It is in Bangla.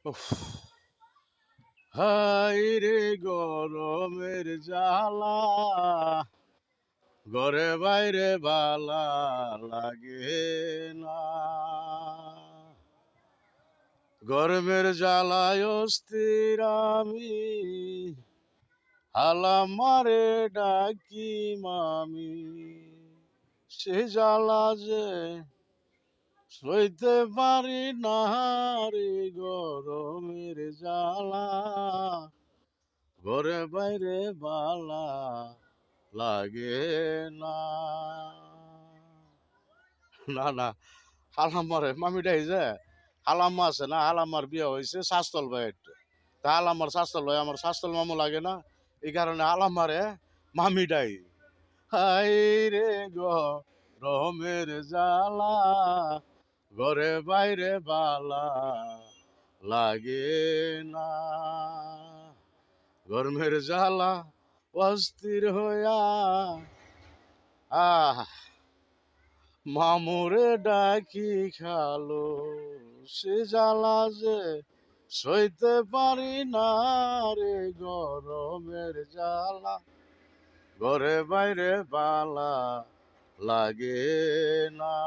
উফ, হাই রে গরমের জ্বালা, ঘরে বাইরে বালা লাগে না। গরমের জ্বালায় অস্থির আমি, হালা মারে ডাকি মামি। সে জ্বালা যে সইতে পারি না রে গরমের জ্বালা, ঘরে বাইরে বালা লাগে না। না না, হালাম্মারে মামিটাই যে হালাম্মা আছে না, হালাম্মার বিয়ে হয়েছে শাস্তল ভাই একটু। তা হালাম্মার শাস্তল ভাই আমার শাস্তল মামু লাগে না, এই কারণে হালাম্মারে মামিটাই। হাই রে গরমের জ্বালা, ঘরে বাইরে বালা লাগে না। গরমের জ্বালা অস্থির হইয়া আহ মামুরে ডাকি খালো, সে জ্বালা যে সইতে পারি না রে গরমের জ্বালা, ঘরে বাইরে বালা লাগে না।